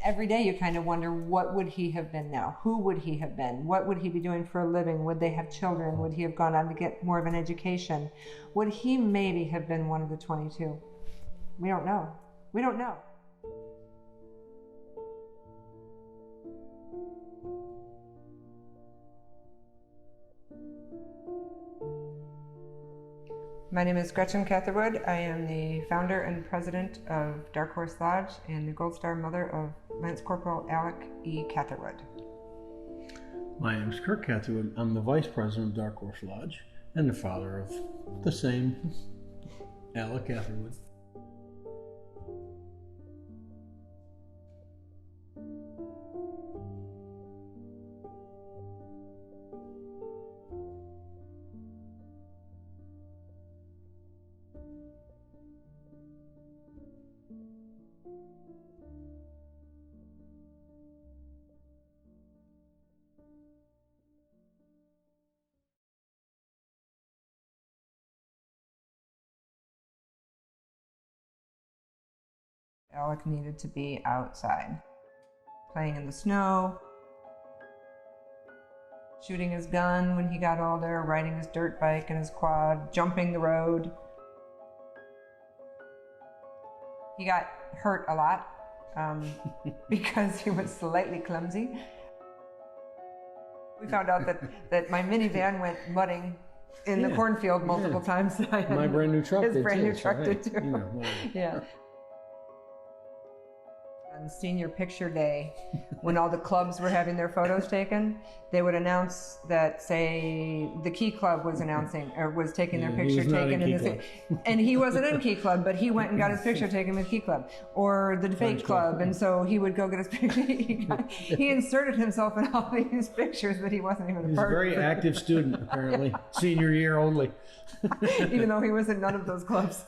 every day you kind of wonder, what would he have been now? Who would he have been? What would he be doing for a living? Would they have children? Would he have gone on to get more of an education? Would he maybe have been one of the 22? We don't know. We don't know. My name is Gretchen Catherwood. I am the founder and president of Darkhorse Lodge and the Gold Star mother of Lance Corporal Alec E. Catherwood. My name is Kirk Catherwood. I'm the vice president of Darkhorse Lodge and the father of the same Alec Catherwood. Alec needed to be outside, playing in the snow, shooting his gun when he got older, riding his dirt bike and his quad, jumping the road. He got hurt a lot because he was slightly clumsy. We found out that my minivan went mudding in the cornfield multiple times. My brand new truck did too. His brand new truck did too. You know, Yeah. On senior picture day, when all the clubs were having their photos taken, they would announce that, say, the Key Club was announcing or was taking their picture taken in this, and he wasn't in Key Club, but he went and got his picture taken with Key Club, or the Debate Club, and so he would go get his picture. He inserted himself in all these pictures that he wasn't even a part of. He's a very active student, apparently. Senior year only. Even though he was in none of those clubs.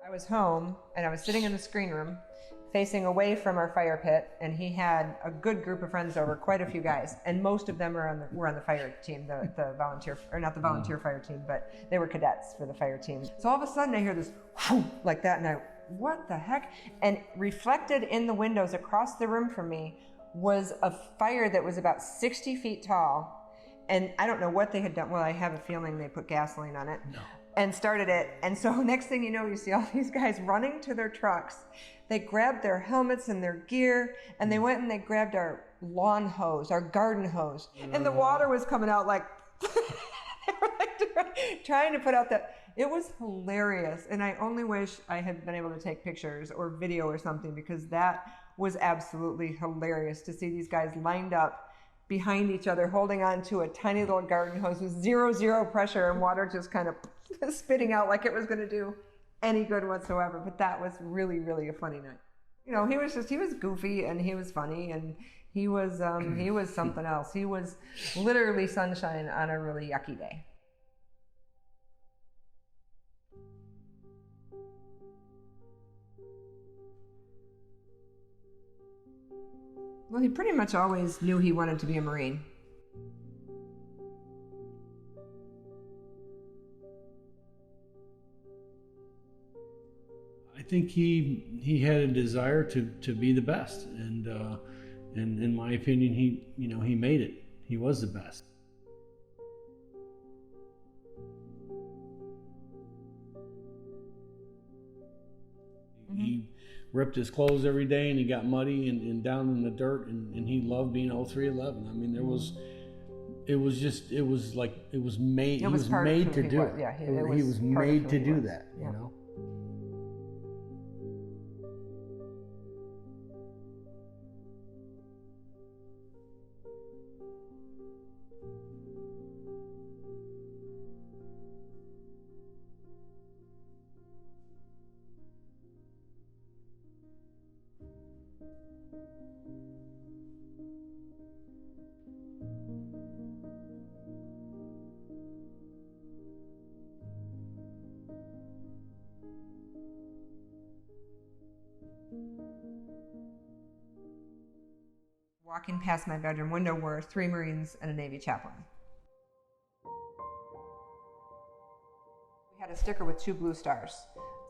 I was home and I was sitting in the screen room facing away from our fire pit, and he had a good group of friends over, quite a few guys, and most of them were on the fire team, the volunteer, or not the volunteer fire team, but they were cadets for the fire team. So all of a sudden I hear this whoosh, like that, and what the heck? And reflected in the windows across the room from me was a fire that was about 60 feet tall, and I don't know what they had done. Well, I have a feeling they put gasoline on it. No. And started it. And so next thing you know, you see all these guys running to their trucks. They grabbed their helmets and their gear, and they went and they grabbed our lawn hose, our garden hose. And the water was coming out like, they were like trying to put out that. It was hilarious. And I only wish I had been able to take pictures or video or something, because that was absolutely hilarious to see these guys lined up behind each other, holding on to a tiny little garden hose with zero pressure, and water just kind of spitting out like it was going to do any good whatsoever. But that was really, really a funny night. You know, he was goofy and he was funny, and he was something else. He was literally sunshine on a really yucky day. Well, he pretty much always knew he wanted to be a Marine. I think he had a desire to be the best, and in my opinion, he made it. He was the best. Mm-hmm. He ripped his clothes every day, and he got muddy and down in the dirt, and he loved being 0311. I mean, it was made. He was made to do it. Yeah, he was made to do that. Yeah. You know. Walking past my bedroom window were 3 Marines and a Navy chaplain. We had a sticker with 2 blue stars.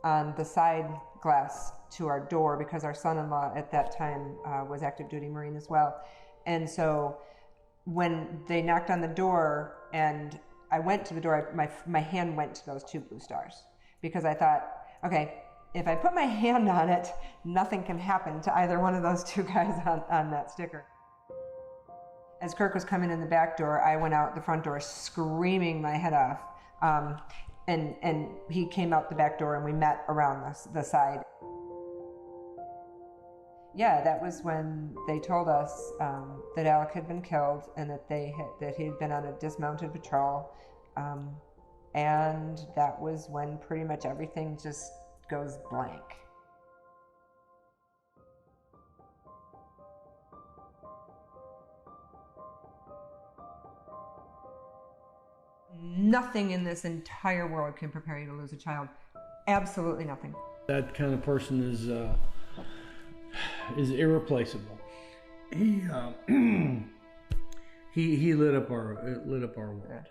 on the side glass to our door because our son-in-law at that time was active duty Marine as well. And so when they knocked on the door and I went to the door, my hand went to those 2 blue stars because I thought, okay, if I put my hand on it, nothing can happen to either one of those 2 guys on that sticker. As Kirk was coming in the back door, I went out the front door screaming my head off. And he came out the back door and we met around the side. Yeah, that was when they told us that Alec had been killed and that he had been on a dismounted patrol. And that was when pretty much everything just goes blank. Nothing in this entire world can prepare you to lose a child. Absolutely nothing. That kind of person is irreplaceable. He lit up our world. Yeah.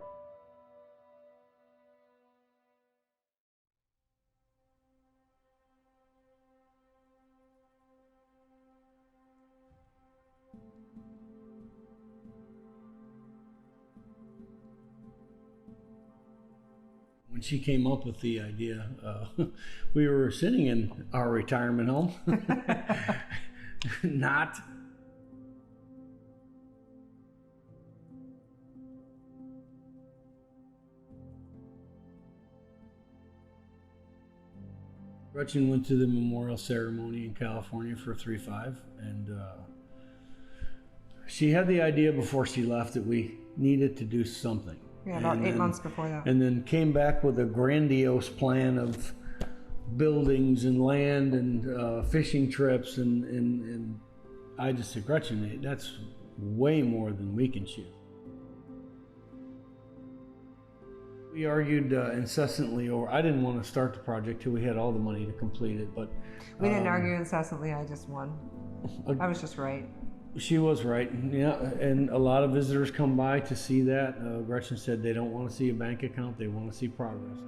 When she came up with the idea, we were sitting in our retirement home. Not. Gretchen went to the memorial ceremony in California for 3-5, and she had the idea before she left that we needed to do something. Yeah, about 8 months before that. And then came back with a grandiose plan of buildings and land and fishing trips. And I just said, Gretchen, that's way more than we can shoot. We argued incessantly over, I didn't want to start the project till we had all the money to complete it, but... We didn't argue incessantly, I just won. I was just right. She was right, yeah, and a lot of visitors come by to see that. Gretchen said they don't want to see a bank account, they want to see progress.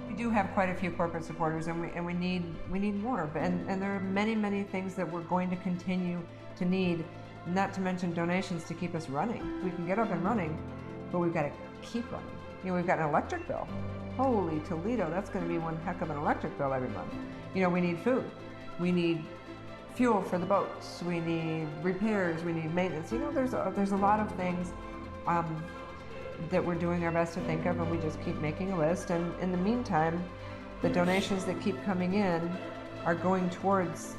We do have quite a few corporate supporters, and we need more. And there are many things that we're going to continue to need, not to mention donations to keep us running. We can get up and running, but we've got to keep running. You know, we've got an electric bill. Holy Toledo, that's going to be one heck of an electric bill every month. You know, we need food, we need fuel for the boats, we need repairs, we need maintenance. You know, there's a lot of things that we're doing our best to think of, and we just keep making a list. And in the meantime, the donations that keep coming in are going towards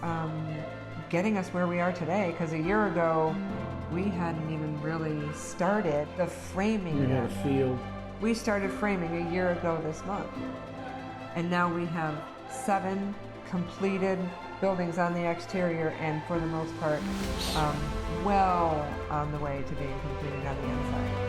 getting us where we are today, because a year ago, we hadn't even really started the framing yet. We had a field. We started framing a year ago this month, and now we have 7 completed buildings on the exterior, and for the most part, well on the way to being completed on the inside.